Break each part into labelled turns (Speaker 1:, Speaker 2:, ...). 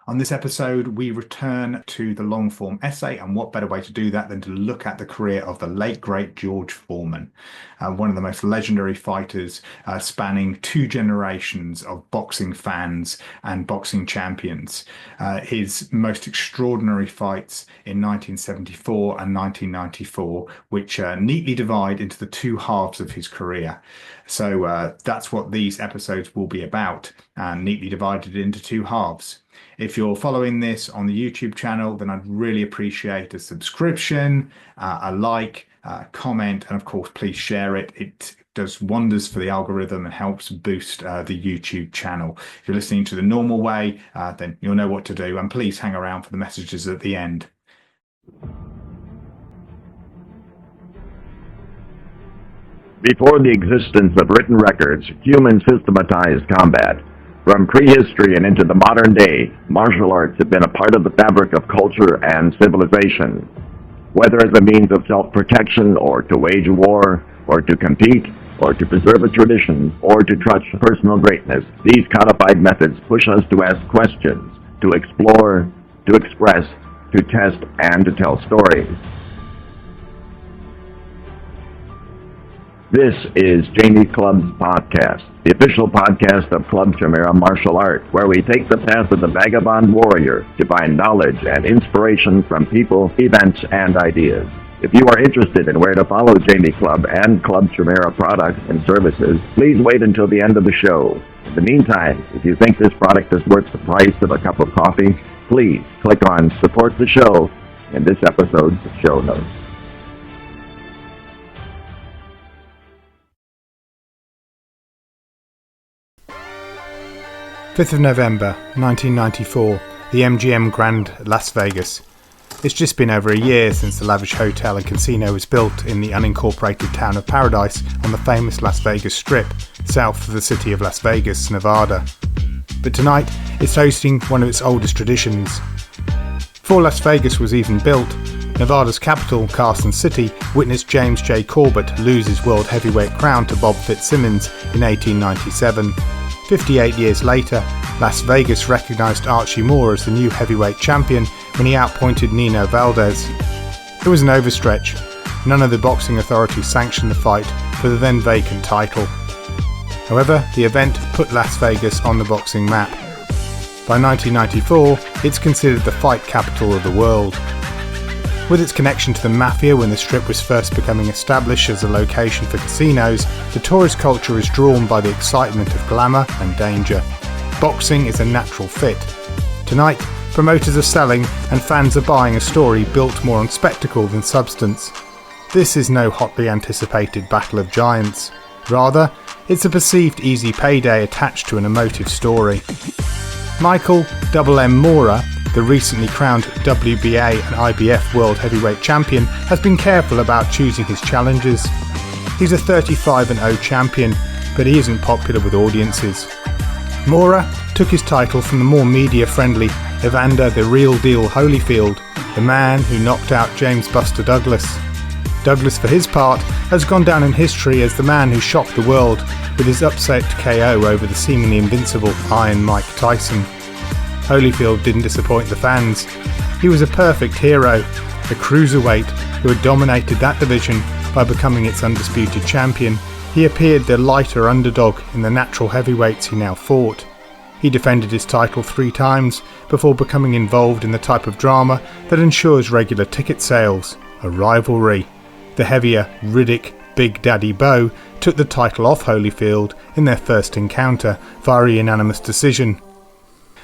Speaker 1: On this episode, we return to the long form essay, and what better way to do that than to look at the career of the late, great George Foreman, one of the most legendary fighters spanning two generations of boxing fans and boxing champions. His most extraordinary fights in 1974 and 1994, which neatly divide into the two halves of his career. So that's what these episodes will be about, and neatly divided into two halves. If you're following this on the YouTube channel, then I'd really appreciate a subscription, a like, comment, and of course, please share it. It does wonders for the algorithm and helps boost the YouTube channel. If you're listening to the normal way, then you'll know what to do. And please hang around for the messages at the end.
Speaker 2: Before the existence of written records, humans systematized combat. From prehistory and into the modern day, martial arts have been a part of the fabric of culture and civilization. Whether as a means of self-protection, or to wage war, or to compete, or to preserve a tradition, or to touch personal greatness, these codified methods push us to ask questions, to explore, to express, to test, and to tell stories. This is Jamie Club's podcast, the official podcast of Club Chimera Martial Art, where we take the path of the vagabond warrior to find knowledge and inspiration from people, events, and ideas. If you are interested in where to follow Jamie Club and Club Chimera products and services, please wait until the end of the show. In the meantime, if you think this product is worth the price of a cup of coffee, please click on Support the Show in this episode's show notes.
Speaker 1: 5th of November 1994, the MGM Grand Las Vegas. It's just been over a year since the lavish hotel and casino was built in the unincorporated town of Paradise on the famous Las Vegas Strip, south of the city of Las Vegas, Nevada. But tonight, it's hosting one of its oldest traditions. Before Las Vegas was even built, Nevada's capital, Carson City, witnessed James J. Corbett lose his world heavyweight crown to Bob Fitzsimmons in 1897. 58 years later, Las Vegas recognised Archie Moore as the new heavyweight champion when he outpointed Nino Valdez. It was an overstretch. None of the boxing authorities sanctioned the fight for the then vacant title. However, the event put Las Vegas on the boxing map. By 1994, it's considered the fight capital of the world. With its connection to the mafia when the Strip was first becoming established as a location for casinos, the tourist culture is drawn by the excitement of glamour and danger. Boxing is a natural fit. Tonight, promoters are selling and fans are buying a story built more on spectacle than substance. This is no hotly anticipated battle of giants. Rather, it's a perceived easy payday attached to an emotive story. Michael M. Mora, the recently crowned WBA and IBF World Heavyweight Champion, has been careful about choosing his challengers. He's a 35-0 champion, but he isn't popular with audiences. Mora took his title from the more media-friendly Evander the Real Deal Holyfield, the man who knocked out James Buster Douglas. Douglas, for his part, has gone down in history as the man who shocked the world with his upset KO over the seemingly invincible Iron Mike Tyson. Holyfield didn't disappoint the fans. He was a perfect hero, a cruiserweight who had dominated that division by becoming its undisputed champion. He appeared the lighter underdog in the natural heavyweights he now fought. He defended his title 3 times before becoming involved in the type of drama that ensures regular ticket sales, a rivalry. The heavier Riddick Big Daddy Bo took the title off Holyfield in their first encounter via unanimous decision.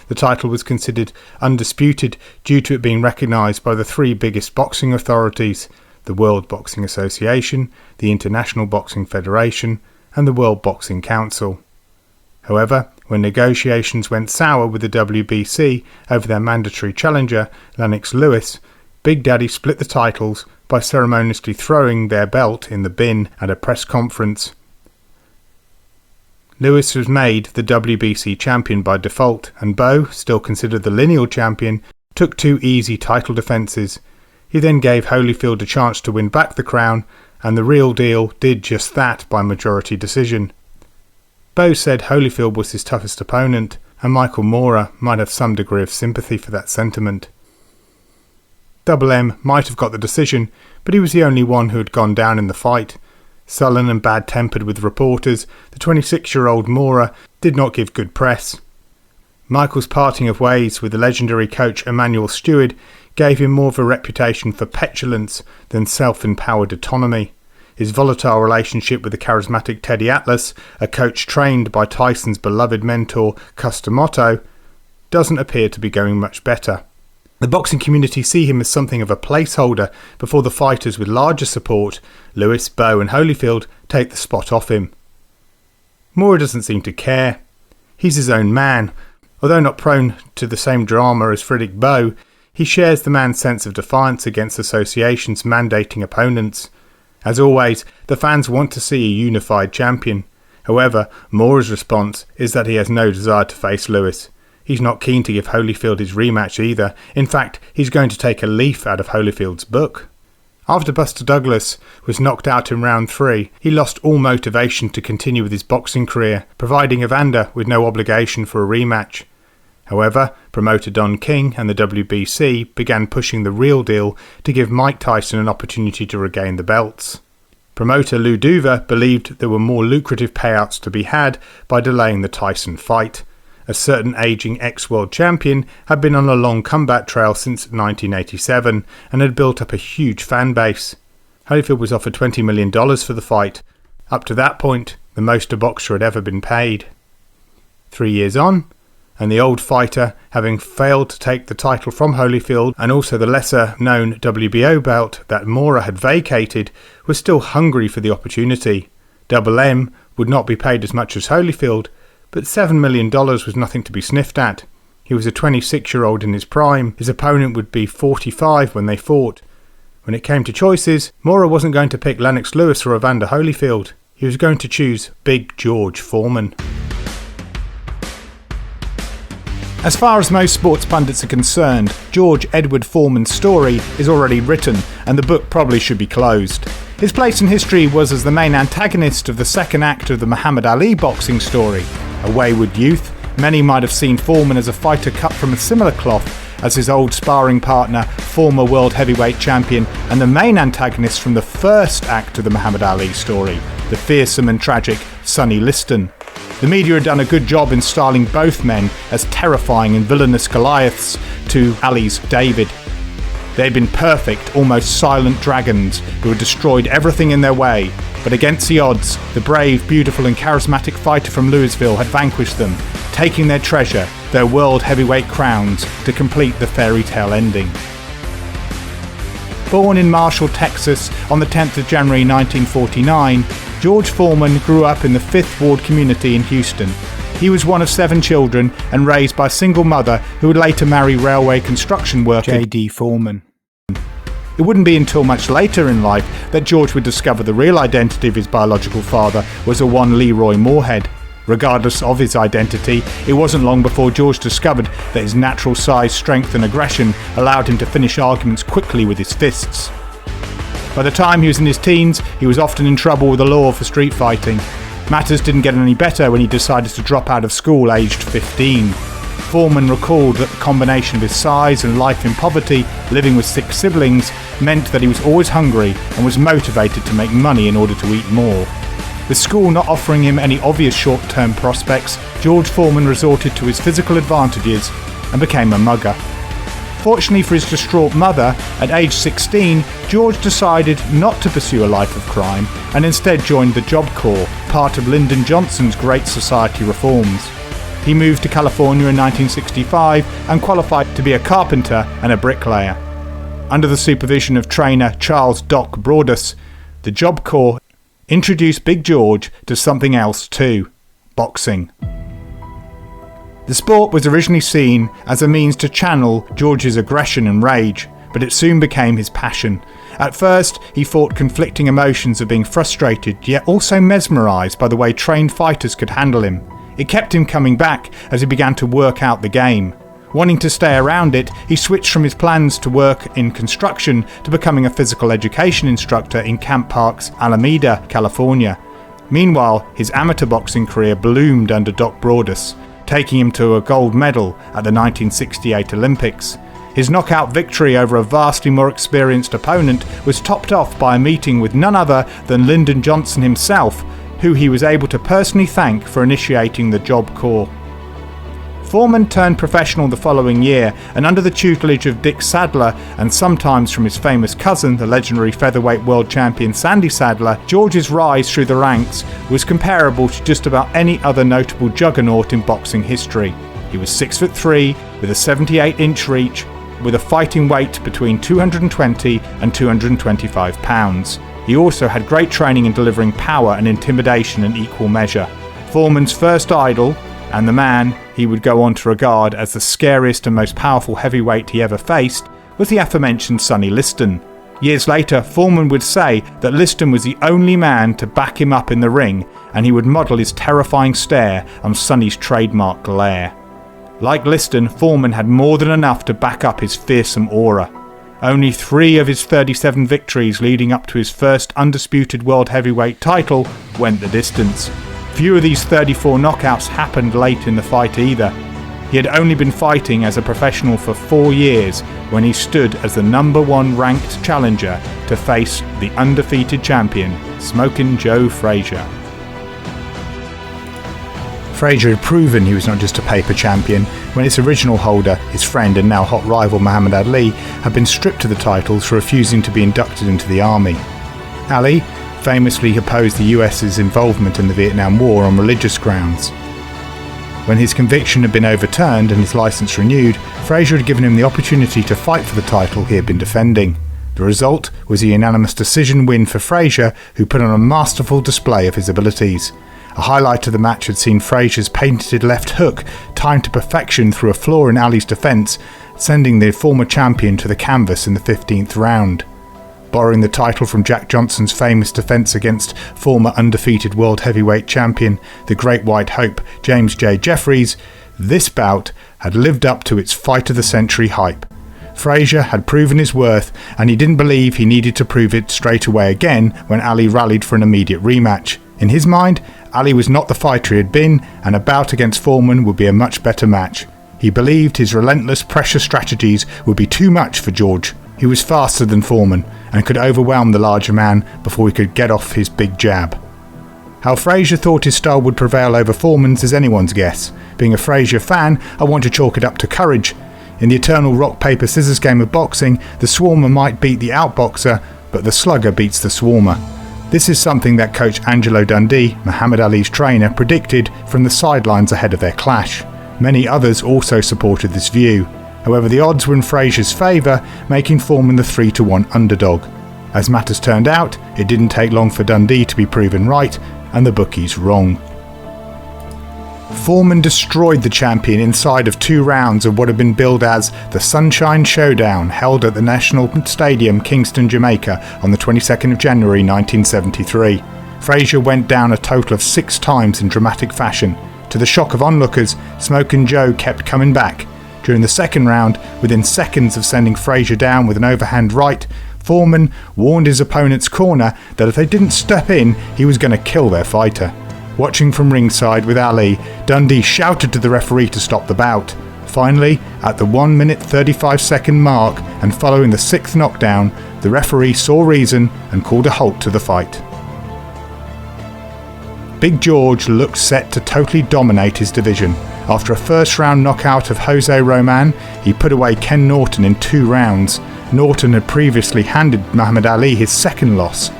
Speaker 1: The title was considered undisputed due to it being recognised by the 3 biggest boxing authorities, the World Boxing Association, the International Boxing Federation, and the World Boxing Council. However, when negotiations went sour with the WBC over their mandatory challenger, Lennox Lewis, Big Daddy split the titles by ceremoniously throwing their belt in the bin at a press conference. Lewis was made the WBC champion by default, and Bo, still considered the lineal champion, took 2 easy title defences. He then gave Holyfield a chance to win back the crown, and the Real Deal did just that by majority decision. Bo said Holyfield was his toughest opponent, and Michael Moorer might have some degree of sympathy for that sentiment. Double M might have got the decision, but he was the only one who had gone down in the fight. Sullen and bad-tempered with reporters, the 26-year-old Moorer did not give good press. Michael's parting of ways with the legendary coach Emmanuel Stewart gave him more of a reputation for petulance than self-empowered autonomy. His volatile relationship with the charismatic Teddy Atlas, a coach trained by Tyson's beloved mentor Custer Motto, doesn't appear to be going much better. The boxing community see him as something of a placeholder before the fighters with larger support, Lewis, Bowe and Holyfield, take the spot off him. Moorer doesn't seem to care. He's his own man. Although not prone to the same drama as Riddick Bowe, he shares the man's sense of defiance against associations mandating opponents. As always, the fans want to see a unified champion. However, Moorer's response is that he has no desire to face Lewis. He's not keen to give Holyfield his rematch either. In fact, he's going to take a leaf out of Holyfield's book. After Buster Douglas was knocked out in round 3, he lost all motivation to continue with his boxing career, providing Evander with no obligation for a rematch. However, promoter Don King and the WBC began pushing the real deal to give Mike Tyson an opportunity to regain the belts. Promoter Lou Duva believed there were more lucrative payouts to be had by delaying the Tyson fight. A certain ageing ex-world champion had been on a long comeback trail since 1987 and had built up a huge fan base. Holyfield was offered $20 million for the fight. Up to that point, the most a boxer had ever been paid. 3 years on, and the old fighter, having failed to take the title from Holyfield and also the lesser-known WBO belt that Moorer had vacated, was still hungry for the opportunity. Double M would not be paid as much as Holyfield, but $7 million was nothing to be sniffed at. He was a 26-year-old in his prime. His opponent would be 45 when they fought. When it came to choices, Moorer wasn't going to pick Lennox Lewis or Evander Holyfield. He was going to choose Big George Foreman. As far as most sports pundits are concerned, George Edward Foreman's story is already written, and the book probably should be closed. His place in history was as the main antagonist of the second act of the Muhammad Ali boxing story. A wayward youth, many might have seen Foreman as a fighter cut from a similar cloth as his old sparring partner, former world heavyweight champion, and the main antagonist from the first act of the Muhammad Ali story, the fearsome and tragic Sonny Liston. The media had done a good job in styling both men as terrifying and villainous Goliaths to Ali's David. They had been perfect, almost silent dragons who had destroyed everything in their way, but against the odds, the brave, beautiful and charismatic fighter from Louisville had vanquished them, taking their treasure, their world heavyweight crowns, to complete the fairy tale ending. Born in Marshall, Texas on the 10th of January 1949, George Foreman grew up in the 5th Ward community in Houston. He was one of 7 children and raised by a single mother who would later marry railway construction worker J.D. Foreman. It wouldn't be until much later in life that George would discover the real identity of his biological father was a one Leroy Moorhead. Regardless of his identity, it wasn't long before George discovered that his natural size, strength and aggression allowed him to finish arguments quickly with his fists. By the time he was in his teens, he was often in trouble with the law for street fighting. Matters didn't get any better when he decided to drop out of school aged 15. Foreman recalled that the combination of his size and life in poverty, living with 6 siblings, meant that he was always hungry and was motivated to make money in order to eat more. With school not offering him any obvious short-term prospects, George Foreman resorted to his physical advantages and became a mugger. Fortunately for his distraught mother, at age 16, George decided not to pursue a life of crime and instead joined the Job Corps, part of Lyndon Johnson's Great Society reforms. He moved to California in 1965 and qualified to be a carpenter and a bricklayer. Under the supervision of trainer Charles Doc Broadus, the Job Corps introduced Big George to something else too: boxing. The sport was originally seen as a means to channel George's aggression and rage, but it soon became his passion. At first, he fought conflicting emotions of being frustrated, yet also mesmerised by the way trained fighters could handle him. It kept him coming back as he began to work out the game. Wanting to stay around it, he switched from his plans to work in construction to becoming a physical education instructor in Camp Park's Alameda, California. Meanwhile, his amateur boxing career bloomed under Doc Broadus. taking him to a gold medal at the 1968 Olympics. His knockout victory over a vastly more experienced opponent was topped off by a meeting with none other than Lyndon Johnson himself, who he was able to personally thank for initiating the Job Corps. Foreman turned professional the following year, and under the tutelage of Dick Sadler and sometimes from his famous cousin, the legendary featherweight world champion Sandy Sadler, George's rise through the ranks was comparable to just about any other notable juggernaut in boxing history. He was 6'3", with a 78-inch reach, with a fighting weight between 220 and 225 pounds. He also had great training in delivering power and intimidation in equal measure. Foreman's first idol, and the man he would go on to regard as the scariest and most powerful heavyweight he ever faced, was the aforementioned Sonny Liston. Years later, Foreman would say that Liston was the only man to back him up in the ring, and he would model his terrifying stare on Sonny's trademark glare. Like Liston, Foreman had more than enough to back up his fearsome aura. Only 3 of his 37 victories leading up to his first undisputed world heavyweight title went the distance. Few of these 34 knockouts happened late in the fight either. He had only been fighting as a professional for 4 years when he stood as the #1 ranked challenger to face the undefeated champion, Smokin' Joe Frazier. Frazier had proven he was not just a paper champion when its original holder, his friend and now hot rival Muhammad Ali, had been stripped of the titles for refusing to be inducted into the army. Ali famously opposed the US's involvement in the Vietnam War on religious grounds. When his conviction had been overturned and his licence renewed, Frazier had given him the opportunity to fight for the title he had been defending. The result was a unanimous decision win for Frazier, who put on a masterful display of his abilities. A highlight of the match had seen Frazier's patented left hook timed to perfection through a flaw in Ali's defence, sending the former champion to the canvas in the 15th round. Borrowing the title from Jack Johnson's famous defence against former undefeated world heavyweight champion, the Great White Hope, James J. Jeffries, this bout had lived up to its fight of the century hype. Frazier had proven his worth, and he didn't believe he needed to prove it straight away again when Ali rallied for an immediate rematch. In his mind, Ali was not the fighter he had been, and a bout against Foreman would be a much better match. He believed his relentless pressure strategies would be too much for George. He was faster than Foreman and could overwhelm the larger man before he could get off his big jab. How Frazier thought his style would prevail over Foreman's is anyone's guess. Being a Frazier fan, I want to chalk it up to courage. In the eternal rock-paper-scissors game of boxing, the swarmer might beat the outboxer, but the slugger beats the swarmer. This is something that coach Angelo Dundee, Muhammad Ali's trainer, predicted from the sidelines ahead of their clash. Many others also supported this view. However, the odds were in Frazier's favour, making Foreman the 3-1 underdog. As matters turned out, it didn't take long for Dundee to be proven right, and the bookies wrong. Foreman destroyed the champion inside of 2 rounds of what had been billed as the Sunshine Showdown, held at the National Stadium, Kingston, Jamaica, on the 22nd of January 1973. Frazier went down a total of 6 times in dramatic fashion. To the shock of onlookers, Smokin' Joe kept coming back. During the second round, within seconds of sending Frazier down with an overhand right, Foreman warned his opponent's corner that if they didn't step in, he was going to kill their fighter. Watching from ringside with Ali, Dundee shouted to the referee to stop the bout. Finally, at the 1 minute 35 second mark and following the 6th knockdown, the referee saw reason and called a halt to the fight. Big George looked set to totally dominate his division. After a first round knockout of Jose Roman, he put away Ken Norton in 2 rounds. Norton had previously handed Muhammad Ali his second loss.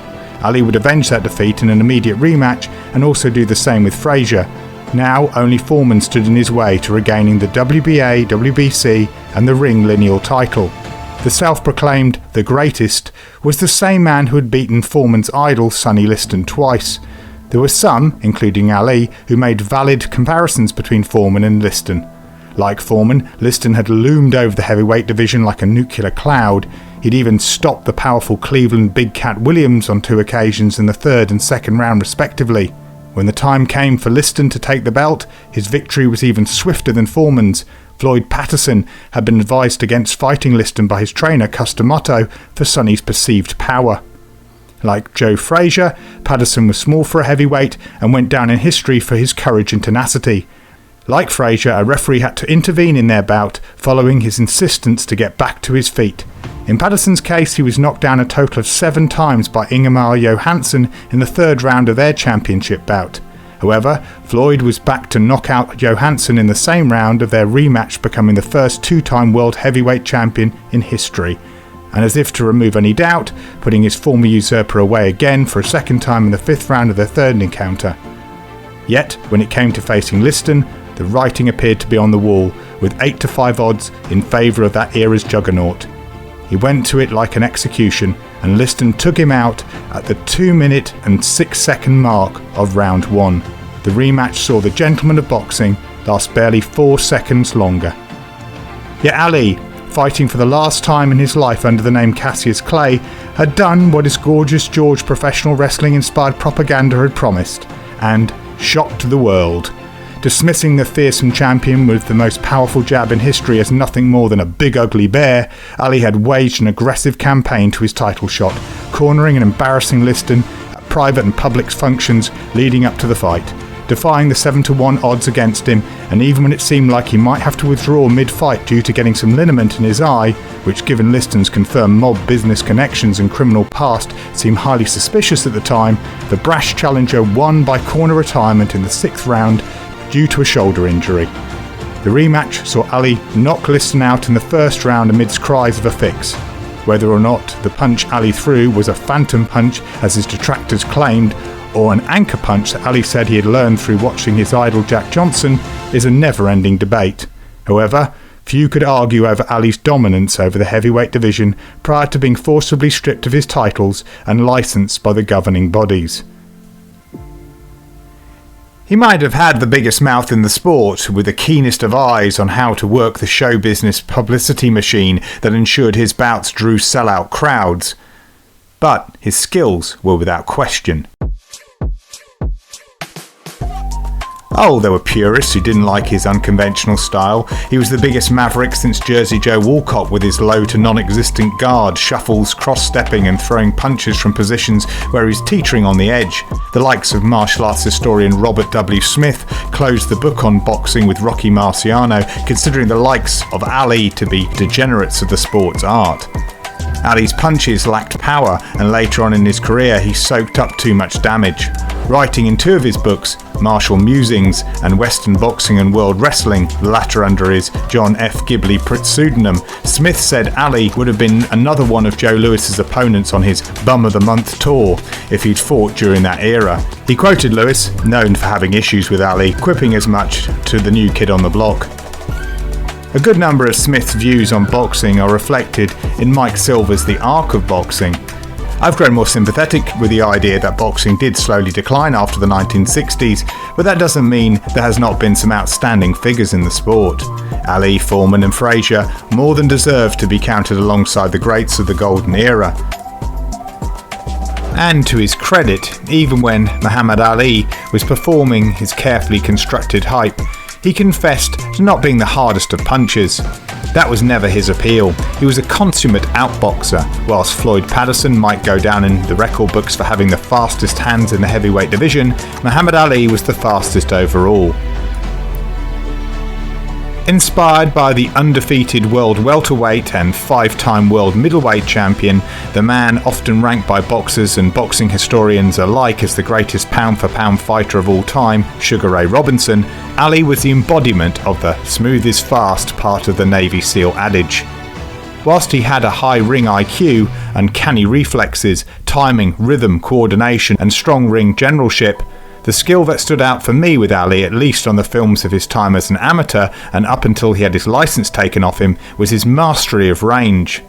Speaker 1: Ali would avenge that defeat in an immediate rematch and also do the same with Frazier. Now only Foreman stood in his way to regaining the WBA, WBC and the Ring lineal title. The self-proclaimed the greatest was the same man who had beaten Foreman's idol Sonny Liston twice. There were some, including Ali, who made valid comparisons between Foreman and Liston. Like Foreman, Liston had loomed over the heavyweight division like a nuclear cloud. He'd even stopped the powerful Cleveland Big Cat Williams on 2 occasions in the 3rd and 2nd round respectively. When the time came for Liston to take the belt, his victory was even swifter than Foreman's. Floyd Patterson had been advised against fighting Liston by his trainer Custer Motto for Sonny's perceived power. Like Joe Frazier, Patterson was small for a heavyweight and went down in history for his courage and tenacity. Like Frazier, a referee had to intervene in their bout following his insistence to get back to his feet. In Patterson's case, he was knocked down a total of 7 times by Ingemar Johansson in the 3rd round of their championship bout. However, Floyd was back to knock out Johansson in the same round of their rematch, becoming the first 2-time world heavyweight champion in history. And as if to remove any doubt, putting his former usurper away again for a 2nd time in the 5th round of their 3rd encounter. Yet, when it came to facing Liston, the writing appeared to be on the wall, with 8-5 odds in favour of that era's juggernaut. He went to it like an execution, and Liston took him out at the 2-minute and 6-second mark of round 1. The rematch saw the gentleman of boxing last barely 4 seconds longer. Yet Ali, fighting for the last time in his life under the name Cassius Clay, had done what his Gorgeous George professional wrestling-inspired propaganda had promised, and shocked the world. Dismissing the fearsome champion with the most powerful jab in history as nothing more than a big ugly bear, Ali had waged an aggressive campaign to his title shot, cornering and embarrassing Liston at private and public functions leading up to the fight, defying the 7-1 odds against him, and even when it seemed like he might have to withdraw mid-fight due to getting some liniment in his eye, which given Liston's confirmed mob business connections and criminal past seemed highly suspicious at the time, the brash challenger won by corner retirement in the 6th round due to a shoulder injury. The rematch saw Ali knock Liston out in the 1st round amidst cries of a fix. Whether or not the punch Ali threw was a phantom punch, as his detractors claimed, or an anchor punch that Ali said he had learned through watching his idol Jack Johnson, is a never-ending debate. However, few could argue over Ali's dominance over the heavyweight division prior to being forcibly stripped of his titles and licensed by the governing bodies. He might have had the biggest mouth in the sport, with the keenest of eyes on how to work the show business publicity machine that ensured his bouts drew sellout crowds. But his skills were without question. Oh, there were purists who didn't like his unconventional style. He was the biggest maverick since Jersey Joe Walcott, with his low to non-existent guard, shuffles, cross-stepping and throwing punches from positions where he's teetering on the edge. The likes of martial arts historian Robert W. Smith closed the book on boxing with Rocky Marciano, considering the likes of Ali to be degenerates of the sport's art. Ali's punches lacked power, and later on in his career he soaked up too much damage. Writing in 2 of his books, Martial Musings and Western Boxing and World Wrestling, the latter under his John F. Ghibli pseudonym, Smith said Ali would have been another one of Joe Louis's opponents on his Bum of the Month tour if he'd fought during that era. He quoted Louis, known for having issues with Ali, quipping as much to the new kid on the block. A good number of Smith's views on boxing are reflected in Mike Silver's The Arc of Boxing. I've grown more sympathetic with the idea that boxing did slowly decline after the 1960s, but that doesn't mean there has not been some outstanding figures in the sport. Ali, Foreman and Frazier more than deserve to be counted alongside the greats of the golden era. And to his credit, even when Muhammad Ali was performing his carefully constructed hype, he confessed to not being the hardest of punchers. That was never his appeal. He was a consummate outboxer. Whilst Floyd Patterson might go down in the record books for having the fastest hands in the heavyweight division, Muhammad Ali was the fastest overall. Inspired by the undefeated world welterweight and 5-time world middleweight champion, the man often ranked by boxers and boxing historians alike as the greatest pound-for-pound fighter of all time, Sugar Ray Robinson, Ali was the embodiment of the smooth is fast part of the Navy SEAL adage. Whilst he had a high ring IQ, uncanny reflexes, timing, rhythm, coordination and strong ring generalship, the skill that stood out for me with Ali, at least on the films of his time as an amateur and up until he had his license taken off him, was his mastery of range.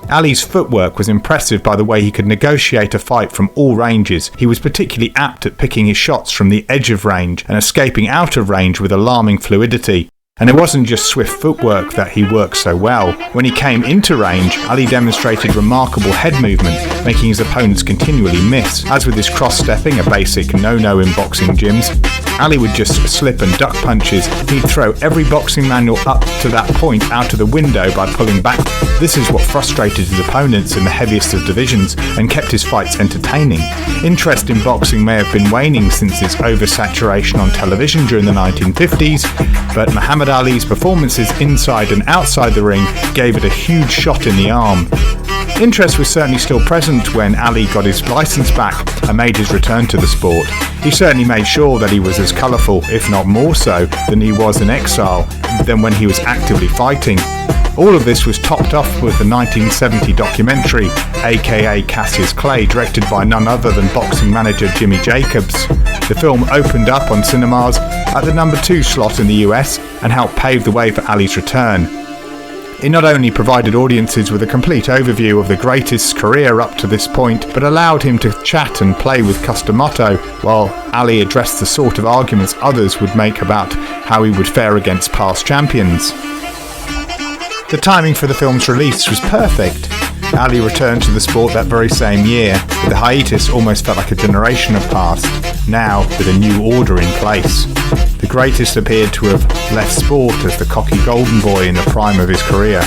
Speaker 1: Ali's footwork was impressive by the way he could negotiate a fight from all ranges. He was particularly apt at picking his shots from the edge of range and escaping out of range with alarming fluidity. And it wasn't just swift footwork that he worked so well. When he came into range, Ali demonstrated remarkable head movement, making his opponents continually miss. As with his cross-stepping, a basic no-no in boxing gyms, Ali would just slip and duck punches. He'd throw every boxing manual up to that point out of the window by pulling back. This is what frustrated his opponents in the heaviest of divisions and kept his fights entertaining. Interest in boxing may have been waning since its oversaturation on television during the 1950s, but Muhammad Ali's performances inside and outside the ring gave it a huge shot in the arm. Interest was certainly still present when Ali got his license back and made his return to the sport. He certainly made sure that he was as colourful, if not more so, than he was in exile, than when he was actively fighting. All of this was topped off with the 1970 documentary, aka Cassius Clay, directed by none other than boxing manager Jimmy Jacobs. The film opened up on cinemas at the number 2 slot in the US and helped pave the way for Ali's return. It not only provided audiences with a complete overview of the greatest's career up to this point, but allowed him to chat and play with Customato, while Ali addressed the sort of arguments others would make about how he would fare against past champions. The timing for the film's release was perfect. Ali returned to the sport that very same year, but the hiatus almost felt like a generation had passed, now with a new order in place. The greatest appeared to have left sport as the cocky golden boy in the prime of his career.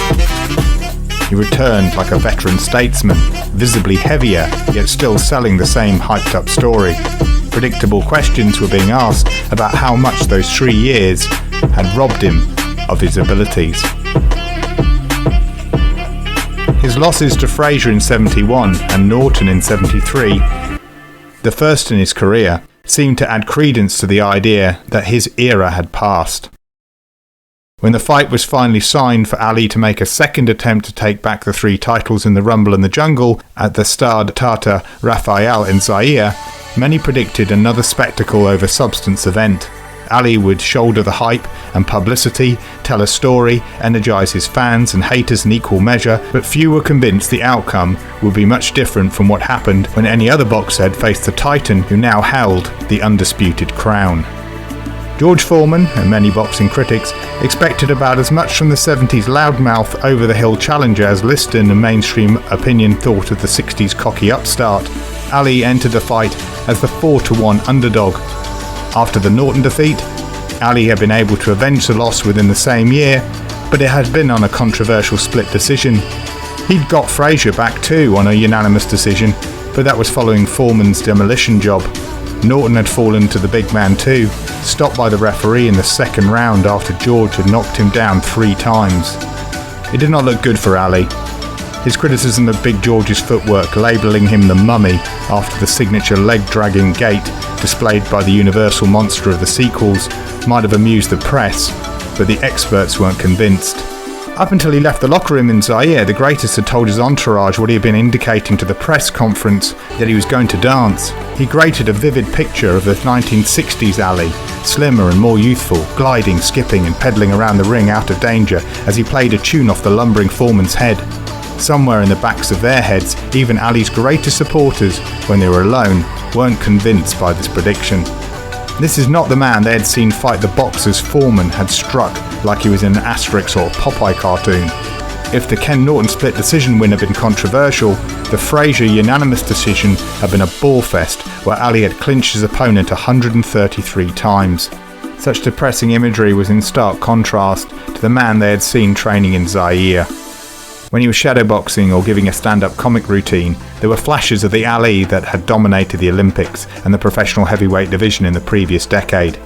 Speaker 1: He returned like a veteran statesman, visibly heavier, yet still selling the same hyped-up story. Predictable questions were being asked about how much those 3 years had robbed him of his abilities. His losses to Frazier in 71 and Norton in 73, the first in his career, seemed to add credence to the idea that his era had passed. When the fight was finally signed for Ali to make a second attempt to take back the 3 titles in the Rumble in the Jungle at the Stade Tata Raphael in Zaire, many predicted another spectacle over substance event. Ali would shoulder the hype and publicity, tell a story, energise his fans and haters in equal measure, but few were convinced the outcome would be much different from what happened when any other boxer had faced the titan who now held the undisputed crown. George Foreman and many boxing critics expected about as much from the 70s loudmouth over-the-hill challenger as Liston and mainstream opinion thought of the 60s cocky upstart. Ali entered the fight as the 4-1 underdog. After the Norton defeat, Ali had been able to avenge the loss within the same year, but it had been on a controversial split decision. He'd got Frazier back too on a unanimous decision, but that was following Foreman's demolition job. Norton had fallen to the big man too, stopped by the referee in the second round after George had knocked him down 3 times. It did not look good for Ali. His criticism of Big George's footwork, labelling him the mummy after the signature leg-dragging gait displayed by the universal monster of the sequels, might have amused the press, but the experts weren't convinced. Up until he left the locker room in Zaire, the greatest had told his entourage what he had been indicating to the press conference, that he was going to dance. He created a vivid picture of the 1960s Ali, slimmer and more youthful, gliding, skipping and pedaling around the ring out of danger as he played a tune off the lumbering Foreman's head. Somewhere in the backs of their heads, even Ali's greatest supporters, when they were alone, weren't convinced by this prediction. This is not the man they had seen fight the boxers Foreman had struck like he was in an Asterix or Popeye cartoon. If the Ken Norton split decision win had been controversial, the Frazier unanimous decision had been a bore-fest where Ali had clinched his opponent 133 times. Such depressing imagery was in stark contrast to the man they had seen training in Zaire. When he was shadowboxing or giving a stand-up comic routine, there were flashes of the Ali that had dominated the Olympics and the professional heavyweight division in the previous decade.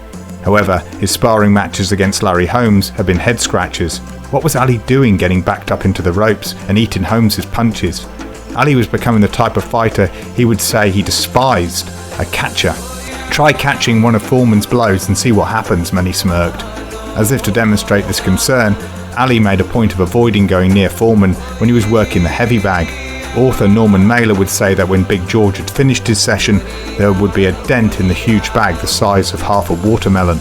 Speaker 1: However, his sparring matches against Larry Holmes had been head-scratchers. What was Ali doing getting backed up into the ropes and eating Holmes's punches? Ali was becoming the type of fighter he would say he despised, a catcher. Try catching one of Foreman's blows and see what happens, many smirked. As if to demonstrate this concern, Ali made a point of avoiding going near Foreman when he was working the heavy bag. Author Norman Mailer would say that when Big George had finished his session, there would be a dent in the huge bag the size of half a watermelon.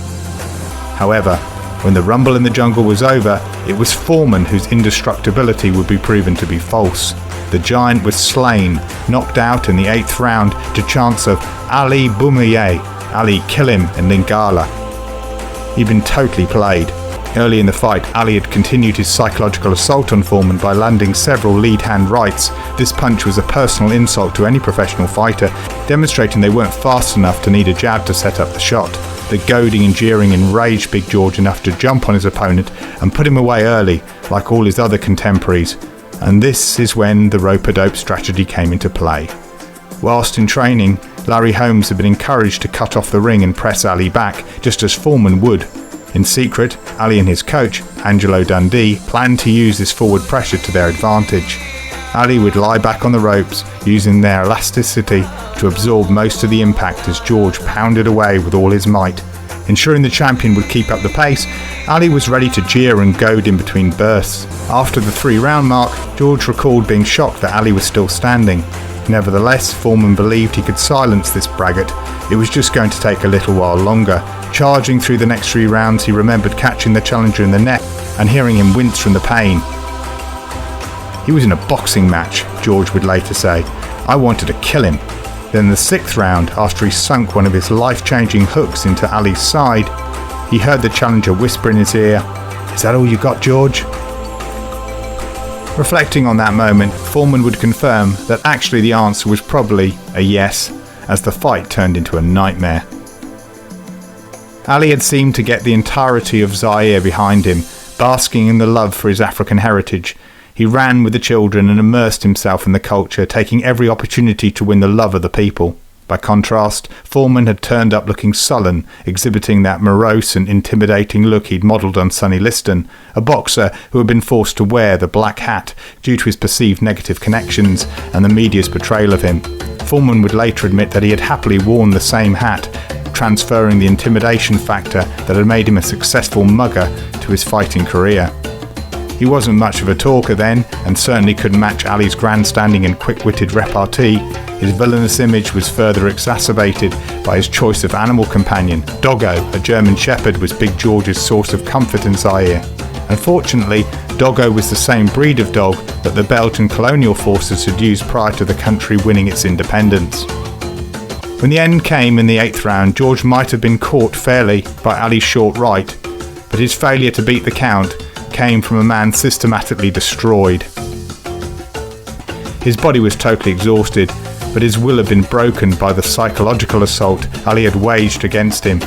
Speaker 1: However, when the Rumble in the Jungle was over, it was Foreman whose indestructibility would be proven to be false. The giant was slain, knocked out in the 8th round to chants of Ali Boumaier, Ali kill him in Lingala. He'd been totally played. Early in the fight, Ali had continued his psychological assault on Foreman by landing several lead hand rights. This punch was a personal insult to any professional fighter, demonstrating they weren't fast enough to need a jab to set up the shot. The goading and jeering enraged Big George enough to jump on his opponent and put him away early, like all his other contemporaries. And this is when the rope-a-dope strategy came into play. Whilst in training, Larry Holmes had been encouraged to cut off the ring and press Ali back, just as Foreman would. In secret, Ali and his coach, Angelo Dundee, planned to use this forward pressure to their advantage. Ali would lie back on the ropes, using their elasticity to absorb most of the impact as George pounded away with all his might. Ensuring the champion would keep up the pace, Ali was ready to jeer and goad in between bursts. After the 3-round mark, George recalled being shocked that Ali was still standing. Nevertheless, Foreman believed he could silence this braggart. It was just going to take a little while longer. Charging through the next 3 rounds, he remembered catching the challenger in the neck and hearing him wince from the pain. He was in a boxing match, George would later say. I wanted to kill him. Then the 6th round, after he sunk one of his life-changing hooks into Ali's side, he heard the challenger whisper in his ear, "Is that all you got, George?" Reflecting on that moment, Foreman would confirm that actually the answer was probably a yes, as the fight turned into a nightmare. Ali had seemed to get the entirety of Zaire behind him, basking in the love for his African heritage. He ran with the children and immersed himself in the culture, taking every opportunity to win the love of the people. By contrast, Foreman had turned up looking sullen, exhibiting that morose and intimidating look he'd modelled on Sonny Liston, a boxer who had been forced to wear the black hat due to his perceived negative connections and the media's portrayal of him. Foreman would later admit that he had happily worn the same hat, transferring the intimidation factor that had made him a successful mugger to his fighting career. He wasn't much of a talker then, and certainly couldn't match Ali's grandstanding and quick-witted repartee. His villainous image was further exacerbated by his choice of animal companion. Doggo, a German shepherd, was Big George's source of comfort in Zaire. Unfortunately, Doggo was the same breed of dog that the Belgian colonial forces had used prior to the country winning its independence. When the end came in the 8th round, George might have been caught fairly by Ali's short right, but his failure to beat the count came from a man systematically destroyed. His body was totally exhausted, but his will had been broken by the psychological assault Ali had waged against him,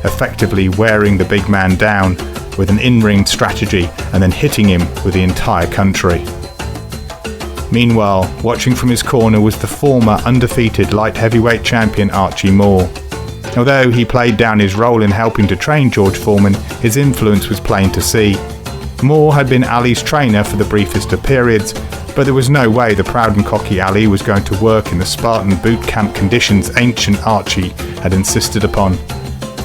Speaker 1: effectively wearing the big man down with an in-ring strategy and then hitting him with the entire country. Meanwhile, watching from his corner was the former undefeated light heavyweight champion Archie Moore. Although he played down his role in helping to train George Foreman, his influence was plain to see. Moore had been Ali's trainer for the briefest of periods, but there was no way the proud and cocky Ali was going to work in the Spartan boot camp conditions ancient Archie had insisted upon.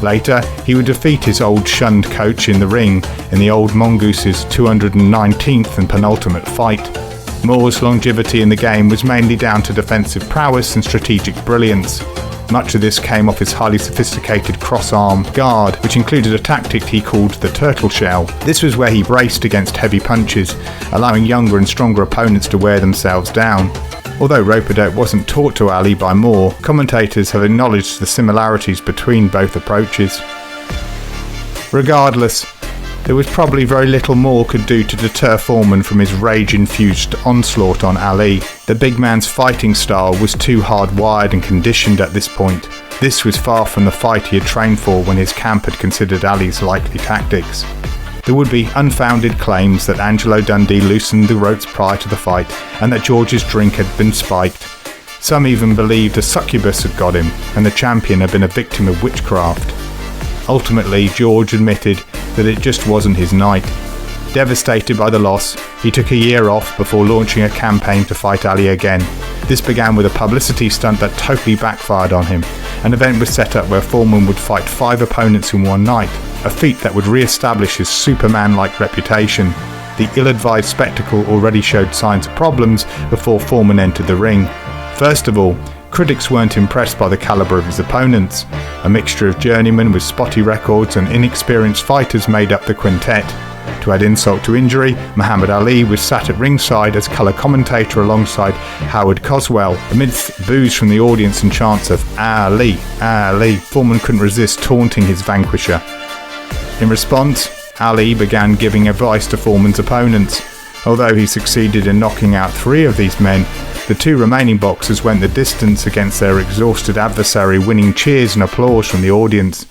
Speaker 1: Later, he would defeat his old shunned coach in the ring in the old Mongoose's 219th and penultimate fight. Moore's longevity in the game was mainly down to defensive prowess and strategic brilliance. Much of this came off his highly sophisticated cross-arm guard, which included a tactic he called the turtle shell. This was where he braced against heavy punches, allowing younger and stronger opponents to wear themselves down. Although rope-a-dope wasn't taught to Ali by Moore, commentators have acknowledged the similarities between both approaches. Regardless, there was probably very little Moore could do to deter Foreman from his rage-infused onslaught on Ali. The big man's fighting style was too hard-wired and conditioned at this point. This was far from the fight he had trained for when his camp had considered Ali's likely tactics. There would be unfounded claims that Angelo Dundee loosened the ropes prior to the fight and that George's drink had been spiked. Some even believed a succubus had got him and the champion had been a victim of witchcraft. Ultimately, George admitted that it just wasn't his night. Devastated by the loss, he took a year off before launching a campaign to fight Ali again. This began with a publicity stunt that totally backfired on him. An event was set up where Foreman would fight 5 opponents in one night, a feat that would re-establish his Superman-like reputation. The ill-advised spectacle already showed signs of problems before Foreman entered the ring. First of all, critics weren't impressed by the calibre of his opponents. A mixture of journeymen with spotty records and inexperienced fighters made up the quintet. To add insult to injury, Muhammad Ali was sat at ringside as colour commentator alongside Howard Coswell. Amidst boos from the audience and chants of Ali, Ali, Foreman couldn't resist taunting his vanquisher. In response, Ali began giving advice to Foreman's opponents. Although he succeeded in knocking out 3 of these men, the 2 remaining boxers went the distance against their exhausted adversary, winning cheers and applause from the audience.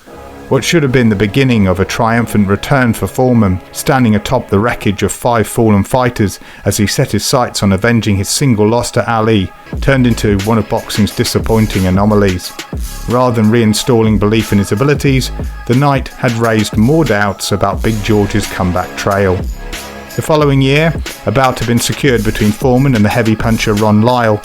Speaker 1: What should have been the beginning of a triumphant return for Foreman, standing atop the wreckage of 5 fallen fighters as he set his sights on avenging his single loss to Ali, turned into one of boxing's disappointing anomalies. Rather than reinstalling belief in his abilities, the night had raised more doubts about Big George's comeback trail. The following year, a bout had been secured between Foreman and the heavy puncher Ron Lyle.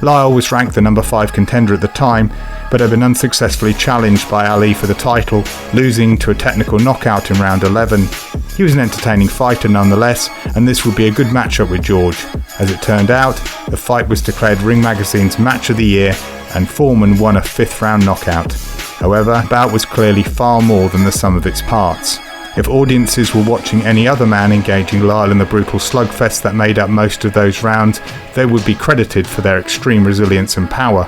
Speaker 1: Lyle was ranked the number 5 contender at the time, but had been unsuccessfully challenged by Ali for the title, losing to a technical knockout in round 11. He was an entertaining fighter nonetheless, and this would be a good matchup with George. As it turned out, the fight was declared Ring Magazine's Match of the Year, and Foreman won a 5th round knockout. However, the bout was clearly far more than the sum of its parts. If audiences were watching any other man engaging Lyle in the brutal slugfest that made up most of those rounds, they would be credited for their extreme resilience and power.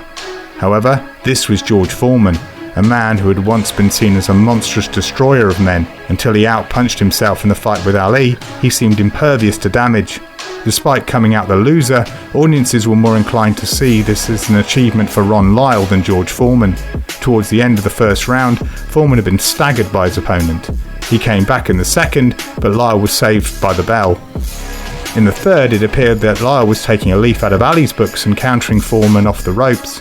Speaker 1: However, this was George Foreman, a man who had once been seen as a monstrous destroyer of men. Until he outpunched himself in the fight with Ali, he seemed impervious to damage. Despite coming out the loser, audiences were more inclined to see this as an achievement for Ron Lyle than George Foreman. Towards the end of the first round, Foreman had been staggered by his opponent. He came back in the second, but Lyle was saved by the bell. In the third, it appeared that Lyle was taking a leaf out of Ali's books and countering Foreman off the ropes.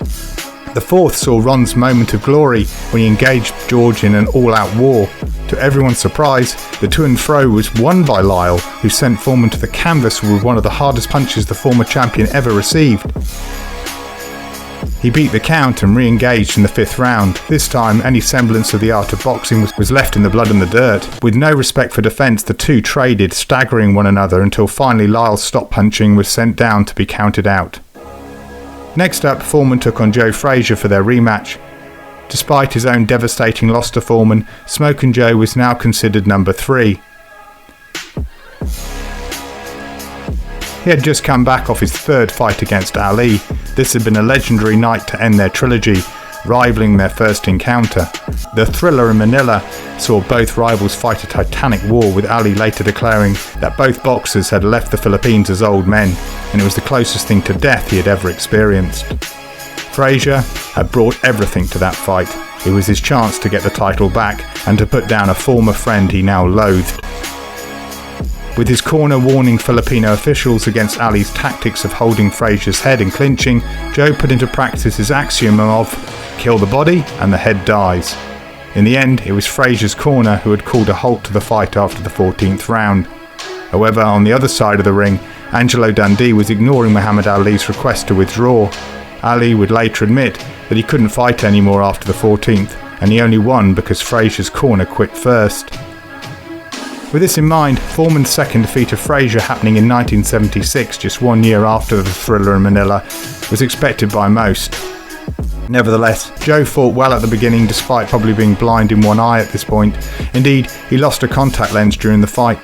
Speaker 1: The fourth saw Ron's moment of glory when he engaged George in an all-out war. To everyone's surprise, the to and fro was won by Lyle, who sent Foreman to the canvas with one of the hardest punches the former champion ever received. He beat the count and re-engaged in the 5th round. This time, any semblance of the art of boxing was left in the blood and the dirt. With no respect for defence, the two traded, staggering one another until finally Lyle's stop punching was sent down to be counted out. Next up, Foreman took on Joe Frazier for their rematch. Despite his own devastating loss to Foreman, Smokin' Joe was now considered number 3. He had just come back off his 3rd fight against Ali. This had been a legendary night to end their trilogy, rivaling their first encounter. The Thriller in Manila saw both rivals fight a titanic war, with Ali later declaring that both boxers had left the Philippines as old men, and it was the closest thing to death he had ever experienced. Frazier had brought everything to that fight. It was his chance to get the title back and to put down a former friend he now loathed. With his corner warning Filipino officials against Ali's tactics of holding Frazier's head and clinching, Joe put into practice his axiom of kill the body and the head dies. In the end, it was Frazier's corner who had called a halt to the fight after the 14th round. However, on the other side of the ring, Angelo Dundee was ignoring Muhammad Ali's request to withdraw. Ali would later admit that he couldn't fight anymore after the 14th, and he only won because Frazier's corner quit first. With this in mind, Foreman's second defeat of Frazier, happening in 1976, just 1 year after the Thriller in Manila, was expected by most. Nevertheless, Joe fought well at the beginning, despite probably being blind in one eye at this point. Indeed, he lost a contact lens during the fight.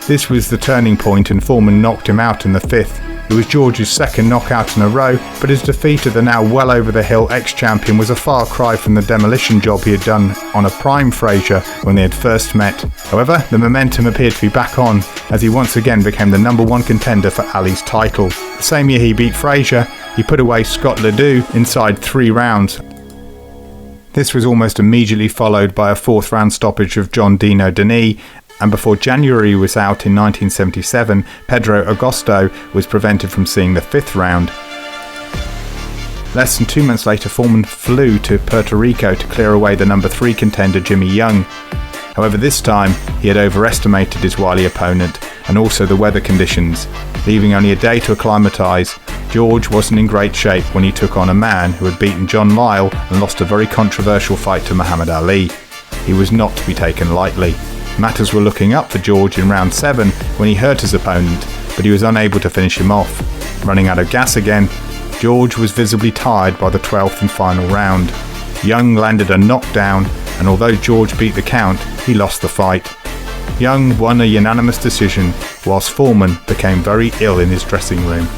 Speaker 1: This was the turning point, and Foreman knocked him out in the 5th. It was George's second knockout in a row, but his defeat of the now well over the hill ex-champion was a far cry from the demolition job he had done on a prime Frazier when they had first met. However, the momentum appeared to be back on, as he once again became the number 1 contender for Ali's title. The same year he beat Frazier, he put away Scott Ledoux inside 3 rounds. This was almost immediately followed by a 4th round stoppage of John Dino Denis, and before January was out in 1977, Pedro Augusto was prevented from seeing the 5th round. Less than 2 months later, Foreman flew to Puerto Rico to clear away the number 3 contender Jimmy Young. However, this time he had overestimated his wily opponent and also the weather conditions. Leaving only a day to acclimatise, George wasn't in great shape when he took on a man who had beaten John Lyle and lost a very controversial fight to Muhammad Ali. He was not to be taken lightly. Matters were looking up for George in round 7 when he hurt his opponent, but he was unable to finish him off. Running out of gas again, George was visibly tired by the 12th and final round. Young landed a knockdown, and although George beat the count, he lost the fight. Young won a unanimous decision, whilst Foreman became very ill in his dressing room.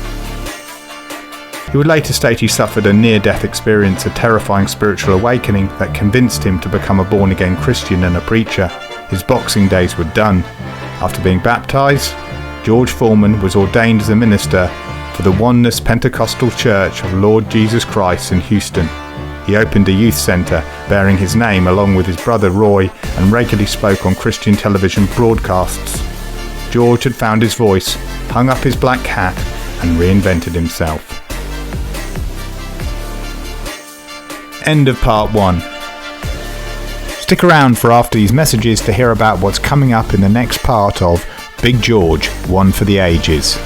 Speaker 1: He would later state he suffered a near-death experience, a terrifying spiritual awakening that convinced him to become a born-again Christian and a preacher. his boxing days were done. After being baptised, George Foreman was ordained as a minister for the Oneness Pentecostal Church of Lord Jesus Christ in Houston. He opened a youth centre bearing his name along with his brother Roy and regularly spoke on Christian television broadcasts. George had found his voice, hung up his black hat and reinvented himself. End of part 1. Stick around for after these messages to hear about what's coming up in the next part of Big George, One for the Ages.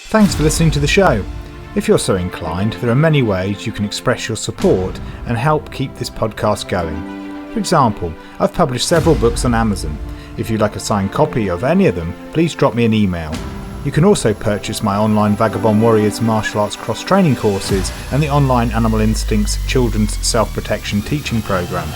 Speaker 1: Thanks for listening to the show. If you're so inclined, there are many ways you can express your support and help keep this podcast going. For example, I've published several books on Amazon. If you'd like a signed copy of any of them, please drop me an email. You can also purchase my online Vagabond Warriors martial arts cross-training courses and the online Animal Instincts Children's Self-Protection Teaching Programme.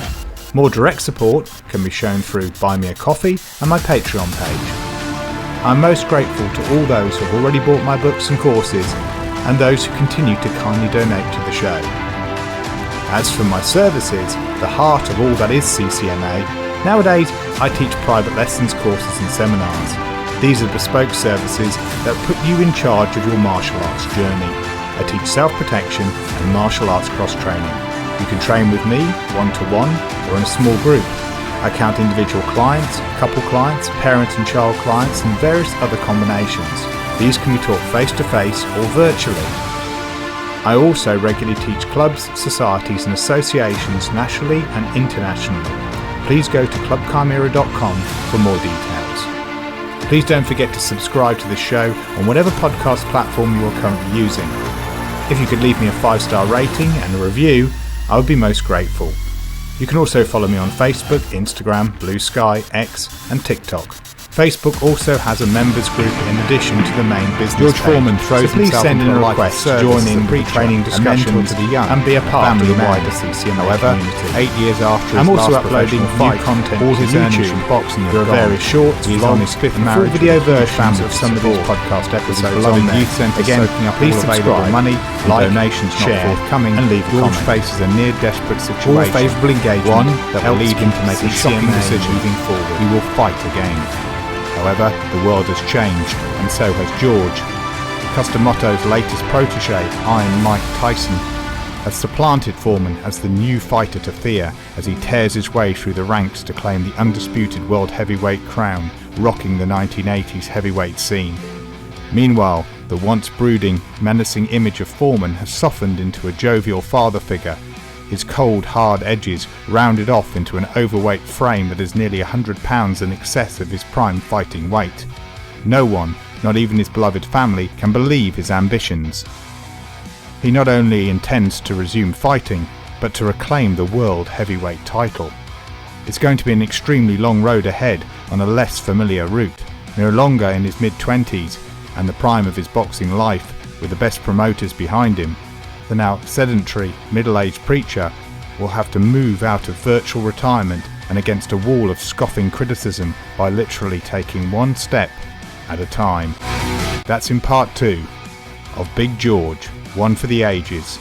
Speaker 1: More direct support can be shown through Buy Me a Coffee and my Patreon page. I'm most grateful to all those who have already bought my books and courses and those who continue to kindly donate to the show. As for my services, the heart of all that is CCMA, nowadays I teach private lessons, courses and seminars. These are bespoke services that put you in charge of your martial arts journey. I teach self-protection and martial arts cross-training. You can train with me, one-to-one, or in a small group. I count individual clients, couple clients, parent and child clients, and various other combinations. These can be taught face-to-face or virtually. I also regularly teach clubs, societies and associations nationally and internationally. Please go to clubchimera.com for more details. Please don't forget to subscribe to the show on whatever podcast platform you are currently using. If you could leave me a 5-star rating and a review, I would be most grateful. You can also follow me on Facebook, Instagram, Blue Sky, X and TikTok. Facebook also has a members group in addition to the main business
Speaker 3: George Foreman throws
Speaker 1: so please
Speaker 3: himself
Speaker 1: send in
Speaker 3: into
Speaker 1: a
Speaker 3: a life
Speaker 1: request
Speaker 3: of
Speaker 1: to join
Speaker 3: service
Speaker 1: in
Speaker 3: as a
Speaker 1: training
Speaker 3: preacher, a mentor
Speaker 1: discussions
Speaker 3: to the young,
Speaker 1: and be a part of
Speaker 3: family
Speaker 1: the
Speaker 3: man.
Speaker 1: wider CCMA
Speaker 3: However,
Speaker 1: community.
Speaker 3: 8 years after
Speaker 1: I'm
Speaker 3: his
Speaker 1: also
Speaker 3: last
Speaker 1: uploading
Speaker 3: professional
Speaker 1: new
Speaker 3: fight,
Speaker 1: content
Speaker 3: all
Speaker 1: to
Speaker 3: his earnings
Speaker 1: YouTube.
Speaker 3: from boxing
Speaker 1: There
Speaker 3: have
Speaker 1: are various
Speaker 3: gone.
Speaker 1: shorts,
Speaker 3: He is on
Speaker 1: vlogs,
Speaker 3: his fifth
Speaker 1: and full
Speaker 3: marriage
Speaker 1: video
Speaker 3: with a huge
Speaker 1: versions
Speaker 3: family
Speaker 1: of
Speaker 3: to
Speaker 1: some of these
Speaker 3: support.
Speaker 1: podcast
Speaker 3: With his
Speaker 1: episodes
Speaker 3: beloved
Speaker 1: on there.
Speaker 3: youth centre
Speaker 1: Again,
Speaker 3: soaking up
Speaker 1: please
Speaker 3: all available
Speaker 1: subscribe,
Speaker 3: money,
Speaker 1: like,
Speaker 3: donations not
Speaker 1: share,
Speaker 3: forthcoming,
Speaker 1: and leave a
Speaker 3: George
Speaker 1: comment.
Speaker 3: faces a near-desperate
Speaker 1: All
Speaker 3: situation.
Speaker 1: favourable engagement
Speaker 3: One that will
Speaker 1: helps
Speaker 3: lead him to make a
Speaker 1: CCMA
Speaker 3: shocking decision.
Speaker 1: moving forward.
Speaker 3: He will fight again. However, the world has changed, and so has George. Custom Motto's latest protege, Iron Mike Tyson, has supplanted Foreman as the new fighter to fear as he tears his way through the ranks to claim the undisputed world heavyweight crown, rocking the 1980s heavyweight scene. Meanwhile, the once brooding, menacing image of Foreman has softened into a jovial father figure, his cold, hard edges rounded off into an overweight frame that is nearly 100 pounds in excess of his prime fighting weight. No one, not even his beloved family, can believe his ambitions. He not only intends to resume fighting, but to reclaim the world heavyweight title. It's going to be an extremely long road ahead on a less familiar route. No longer in his mid-20s and the prime of his boxing life with the best promoters behind him, the now sedentary, middle-aged preacher will have to move out of virtual retirement and against a wall of scoffing criticism by literally taking one step at a time. That's in part 2 of Big George, One for the Ages,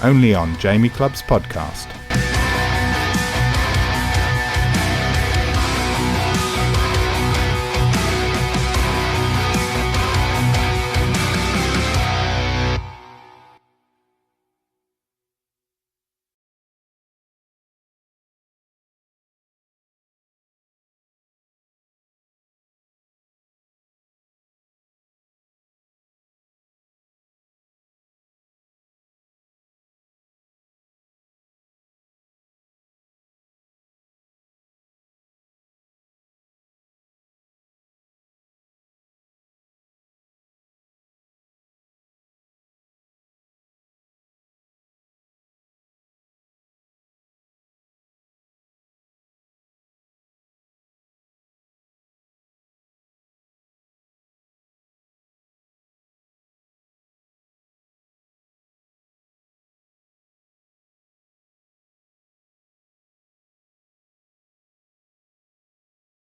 Speaker 3: only on Jamie Club's podcast.